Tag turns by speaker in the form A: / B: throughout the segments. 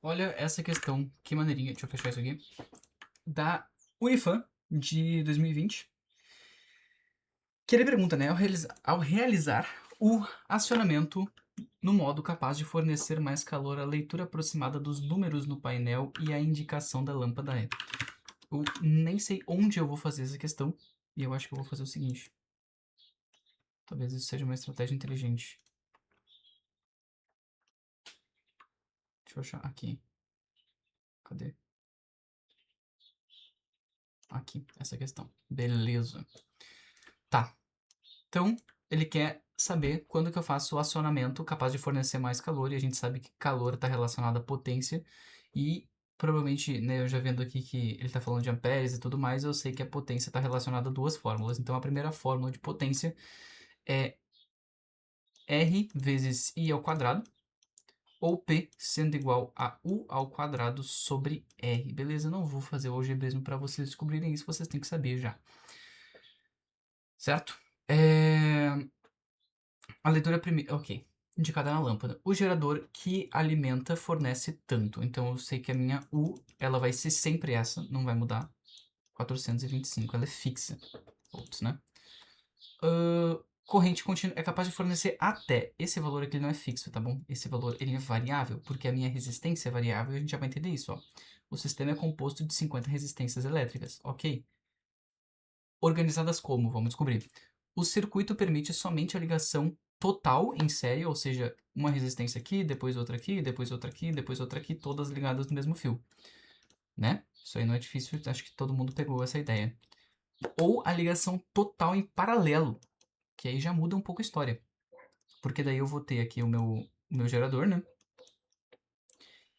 A: Olha essa questão, que maneirinha. Deixa eu fechar isso aqui. Da Unifam de 2020. Que ele pergunta, né? Ao realizar o acionamento no modo capaz de fornecer mais calor, a leitura aproximada dos números no painel e a indicação da lâmpada é. Eu nem sei onde eu vou fazer essa questão. E eu acho que eu vou fazer o seguinte. Talvez isso seja uma estratégia inteligente. Deixa eu achar aqui. Cadê? Aqui, essa questão. Beleza. Tá. Então, ele quer saber quando que eu faço o acionamento capaz de fornecer mais calor, e a gente sabe que calor está relacionado à potência, e provavelmente, né, eu já vendo aqui que ele está falando de amperes e tudo mais, eu sei que a potência está relacionada a duas fórmulas. Então, a primeira fórmula de potência é R vezes I ao quadrado, ou P sendo igual a U ao quadrado sobre R. Beleza? Eu não vou fazer o algebrismo para vocês descobrirem isso, vocês têm que saber já. Certo? A leitura primeira. Ok. Indicada na lâmpada. O gerador que alimenta fornece tanto. Então eu sei que a minha U, ela vai ser sempre essa, não vai mudar. 425, ela é fixa. Ops, né? Corrente contínua é capaz de fornecer até. Esse valor aqui não é fixo, tá bom? Esse valor ele é variável, porque a minha resistência é variável e a gente já vai entender isso, ó. O sistema é composto de 50 resistências elétricas, ok? Organizadas como? Vamos descobrir. O circuito permite somente a ligação total em série, ou seja, uma resistência aqui, depois outra aqui, depois outra aqui, depois outra aqui, todas ligadas no mesmo fio, né? Isso aí não é difícil, acho que todo mundo pegou essa ideia. Ou a ligação total em paralelo, que aí já muda um pouco a história. Porque daí eu vou ter aqui o meu gerador, né?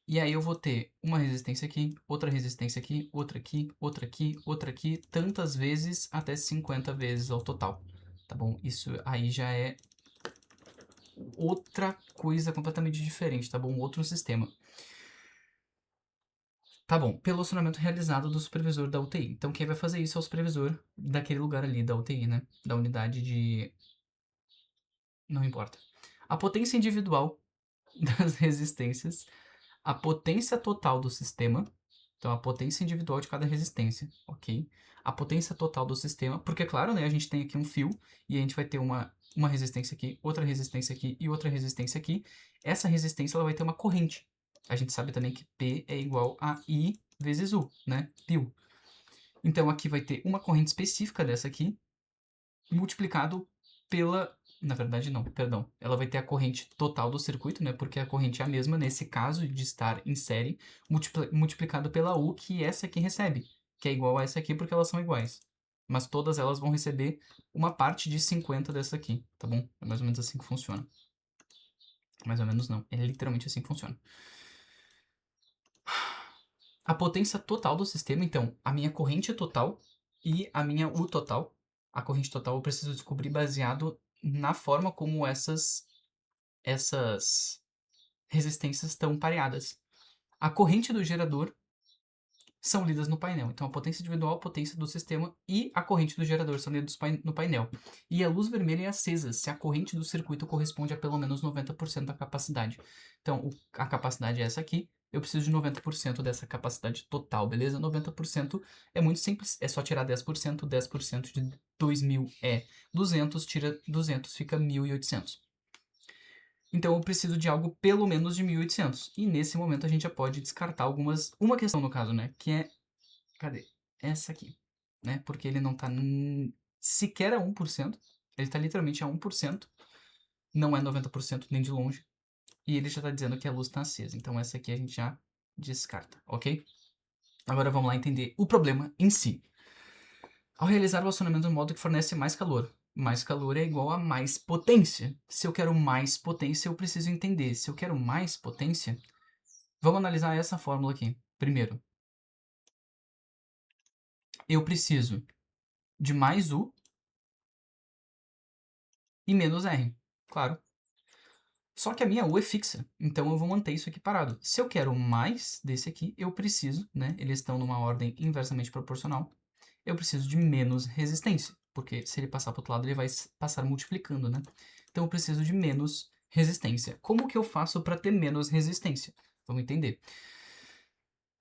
A: E aí eu vou ter uma resistência aqui, outra resistência aqui, outra aqui, outra aqui, outra aqui, tantas vezes até 50 vezes ao total, tá bom? Isso aí já é outra coisa completamente diferente, tá bom? Outro sistema. Tá bom, pelo acionamento realizado do supervisor da UTI. Então quem vai fazer isso é o supervisor daquele lugar ali, da UTI, né? Da unidade de... Não importa. A potência individual das resistências, a potência total do sistema, então a potência individual de cada resistência, ok? A potência total do sistema, porque claro, né, a gente tem aqui um fio e a gente vai ter uma resistência aqui, outra resistência aqui e outra resistência aqui. Essa resistência ela vai ter uma corrente. A gente sabe também que P é igual a I vezes U, né? Π. Então aqui vai ter uma corrente específica dessa aqui, multiplicado pela... Na verdade não, perdão. Ela vai ter a corrente total do circuito, né? Porque a corrente é a mesma nesse caso de estar em série, multiplicado pela U, que essa aqui recebe, que é igual a essa aqui porque elas são iguais. Mas todas elas vão receber uma parte de 50 dessa aqui, tá bom? É mais ou menos assim que funciona. Mais ou menos não, é literalmente assim que funciona. A potência total do sistema, então, a minha corrente total e a minha U total. A corrente total eu preciso descobrir baseado na forma como essas resistências estão pareadas. A corrente do gerador são lidas no painel. Então, a potência individual, a potência do sistema e a corrente do gerador são lidas no painel. E a luz vermelha é acesa se a corrente do circuito corresponde a pelo menos 90% da capacidade. Então, a capacidade é essa aqui. Eu preciso de 90% dessa capacidade total, beleza? 90% é muito simples, é só tirar 10%. 10% de 2.000 é 200, tira 200, fica 1.800. Então eu preciso de algo pelo menos de 1.800. E nesse momento a gente já pode descartar uma questão no caso, né? Que é, cadê? Essa aqui, né? Porque ele não tá sequer a 1%. Ele tá literalmente a 1%. Não é 90% nem de longe. E ele já tá dizendo que a luz tá acesa. Então essa aqui a gente já descarta, ok? Agora vamos lá entender o problema em si. Ao realizar o acionamento no modo que fornece mais calor é igual a mais potência. Se eu quero mais potência, eu preciso entender. Se eu quero mais potência, vamos analisar essa fórmula aqui. Primeiro, eu preciso de mais U e menos R. Claro. Só que a minha U é fixa, então eu vou manter isso aqui parado. Se eu quero mais desse aqui, eu preciso, né? Eles estão numa ordem inversamente proporcional. Eu preciso de menos resistência, porque se ele passar para o outro lado, ele vai passar multiplicando, né? Então eu preciso de menos resistência. Como que eu faço para ter menos resistência? Vamos entender.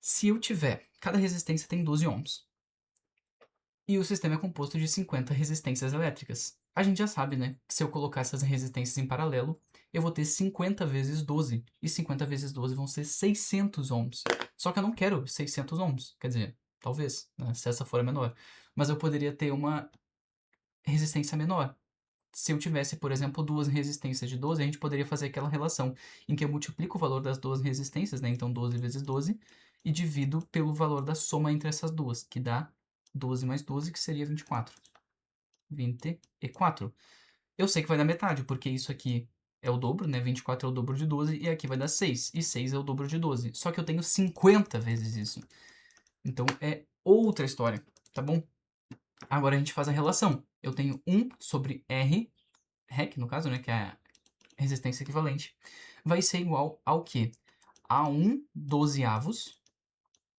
A: Se eu tiver... Cada resistência tem 12 ohms. E o sistema é composto de 50 resistências elétricas. A gente já sabe, né, que se eu colocar essas resistências em paralelo, eu vou ter 50 vezes 12. E 50 vezes 12 vão ser 600 ohms. Só que eu não quero 600 ohms. Quer dizer, talvez, né, se essa for a menor. Mas eu poderia ter uma resistência menor. Se eu tivesse, por exemplo, duas resistências de 12, a gente poderia fazer aquela relação em que eu multiplico o valor das duas resistências, né? Então 12 vezes 12, e divido pelo valor da soma entre essas duas, que dá 12 mais 12, que seria 24. 24. Eu sei que vai dar metade, porque isso aqui é o dobro, né? 24 é o dobro de 12, e aqui vai dar 6. E 6 é o dobro de 12. Só que eu tenho 50 vezes isso. Então é outra história, tá bom? Agora a gente faz a relação. Eu tenho 1 sobre R, REC no caso, né? Que é a resistência equivalente. Vai ser igual ao quê? A 1 dozeavos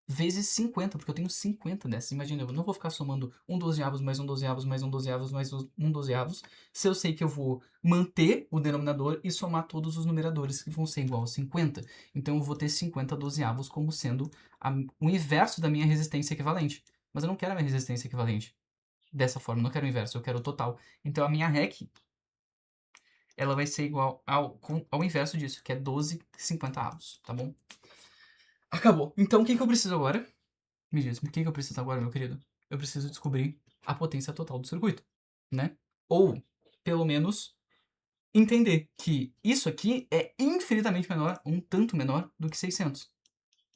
A: vezes 50, porque eu tenho 50 dessas. Imagina, eu não vou ficar somando 1 dozeavos mais 1 dozeavos mais 1 dozeavos mais 1 dozeavos, se eu sei que eu vou manter o denominador e somar todos os numeradores, que vão ser igual a 50. Então eu vou ter 50 dozeavos como sendo o inverso da minha resistência equivalente. Mas eu não quero a minha resistência equivalente dessa forma, eu não quero o inverso, eu quero o total. Então a minha REC, ela vai ser igual ao inverso disso, que é 12 50avos, tá bom? Acabou. Então o que eu preciso agora? Me diz, o que eu preciso agora, meu querido? Eu preciso descobrir a potência total do circuito, né? Ou, pelo menos, entender que isso aqui é infinitamente menor, um tanto menor do que 600.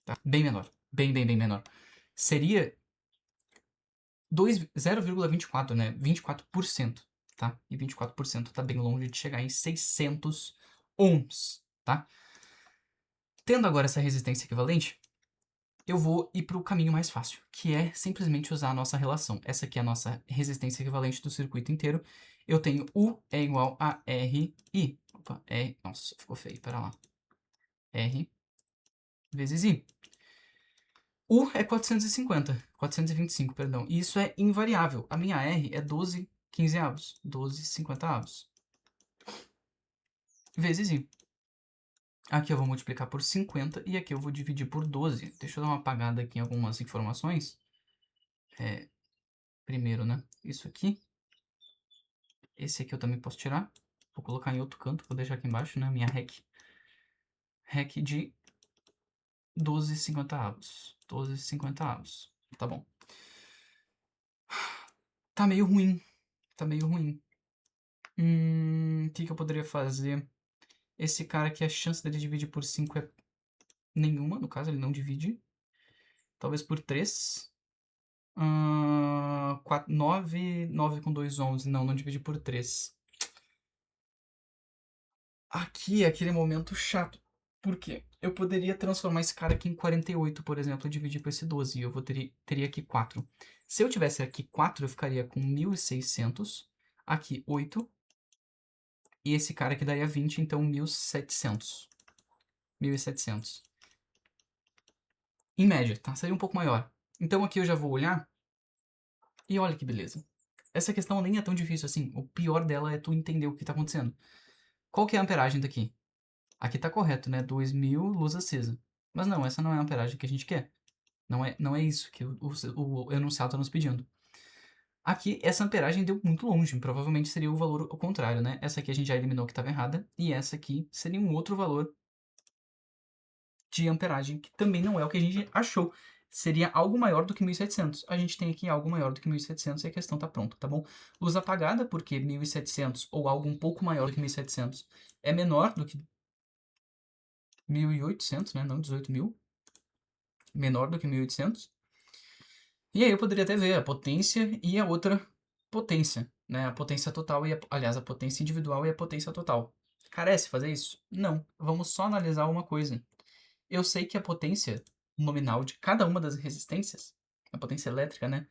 A: Tá? Bem menor. Bem menor. Seria 0,24, né? 24%, tá? E 24% tá bem longe de chegar em 600 ohms, tá? Tendo agora essa resistência equivalente, eu vou ir para o caminho mais fácil, que é simplesmente usar a nossa relação. Essa aqui é a nossa resistência equivalente do circuito inteiro. Eu tenho U é igual a RI. Opa, R... Nossa, ficou feio, pera lá. R vezes I. U é 425, perdão. E isso é invariável. A minha R é 12 quinzeavos, 12 50avos. Vezes I. Aqui eu vou multiplicar por 50 e aqui eu vou dividir por 12. Deixa eu dar uma apagada aqui em algumas informações. Primeiro, né? Isso aqui. Esse aqui eu também posso tirar. Vou colocar em outro canto, vou deixar aqui embaixo, né? Minha REC. REC de 12 50avos. 12 50avos. Tá bom. Tá meio ruim. Tá meio ruim. O que eu poderia fazer? Esse cara aqui, a chance dele dividir por 5 é nenhuma. No caso, ele não divide. Talvez por 3. 9 com 2, 11. Não divide por 3. Aqui é aquele momento chato. Por quê? Eu poderia transformar esse cara aqui em 48, por exemplo, e dividir por esse 12. E eu teria aqui 4. Se eu tivesse aqui 4, eu ficaria com 1.600. Aqui 8. E esse cara aqui daria 20, então 1.700. 1.700. Em média, tá? Seria um pouco maior. Então aqui eu já vou olhar. E olha que beleza. Essa questão nem é tão difícil assim. O pior dela é tu entender o que tá acontecendo. Qual que é a amperagem daqui? Aqui tá correto, né? 2000, luz acesa. Mas não, essa não é a amperagem que a gente quer. Não é isso que o enunciado está nos pedindo. Aqui, essa amperagem deu muito longe. Provavelmente seria o valor ao contrário, né? Essa aqui a gente já eliminou que estava errada. E essa aqui seria um outro valor de amperagem, que também não é o que a gente achou. Seria algo maior do que 1.700. A gente tem aqui algo maior do que 1.700 e a questão tá pronta, tá bom? Luz apagada, porque 1.700 ou algo um pouco maior do que 1.700 é menor do que 1.800, né? Não 18.000. Menor do que 1.800. E aí eu poderia até ver a potência e a outra potência, né? A potência total e aliás, a potência individual e a potência total. Carece fazer isso? Não. Vamos só analisar uma coisa. Eu sei que a potência nominal de cada uma das resistências, a potência elétrica, né,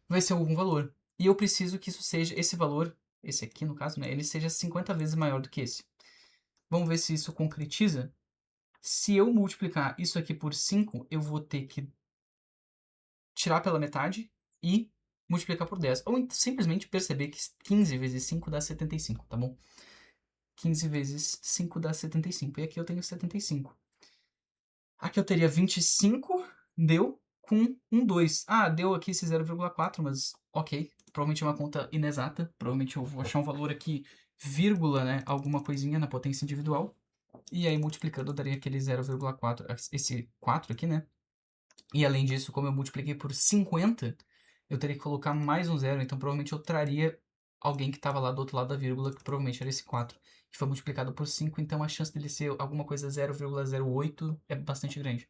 A: vai ser algum valor. E eu preciso que isso seja, esse valor, esse aqui no caso, né, ele seja 50 vezes maior do que esse. Vamos ver se isso concretiza. Se eu multiplicar isso aqui por 5, eu vou ter que tirar pela metade e multiplicar por 10. Ou simplesmente perceber que 15 vezes 5 dá 75, tá bom? 15 vezes 5 dá 75. E aqui eu tenho 75. Aqui eu teria 25, deu, com um 2. Ah, deu aqui esse 0,4, mas ok. Provavelmente é uma conta inexata. Provavelmente eu vou achar um valor aqui, vírgula, né? Alguma coisinha na potência individual. E aí, multiplicando, eu daria aquele 0,4, esse 4 aqui, né? E além disso, como eu multipliquei por 50, eu teria que colocar mais um zero. Então, provavelmente eu traria alguém que estava lá do outro lado da vírgula, que provavelmente era esse 4, que foi multiplicado por 5. Então, a chance dele ser alguma coisa 0,08 é bastante grande.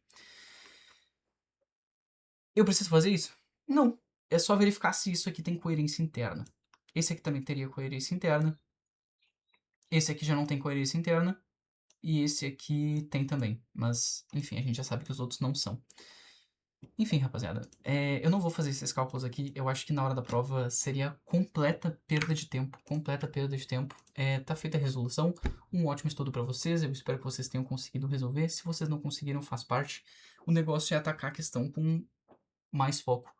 A: Eu preciso fazer isso? Não. É só verificar se isso aqui tem coerência interna. Esse aqui também teria coerência interna. Esse aqui já não tem coerência interna. E esse aqui tem também. Mas, enfim, a gente já sabe que os outros não são. Enfim, rapaziada, eu não vou fazer esses cálculos aqui. Eu acho que na hora da prova seria completa perda de tempo. Completa perda de tempo. Tá feita a resolução. Um ótimo estudo pra vocês. Eu espero que vocês tenham conseguido resolver. Se vocês não conseguiram, faz parte. O negócio é atacar a questão com mais foco.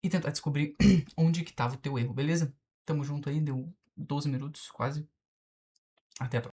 A: E tentar descobrir onde que tava o teu erro, beleza? Tamo junto aí, deu 12 minutos quase. Até a próxima.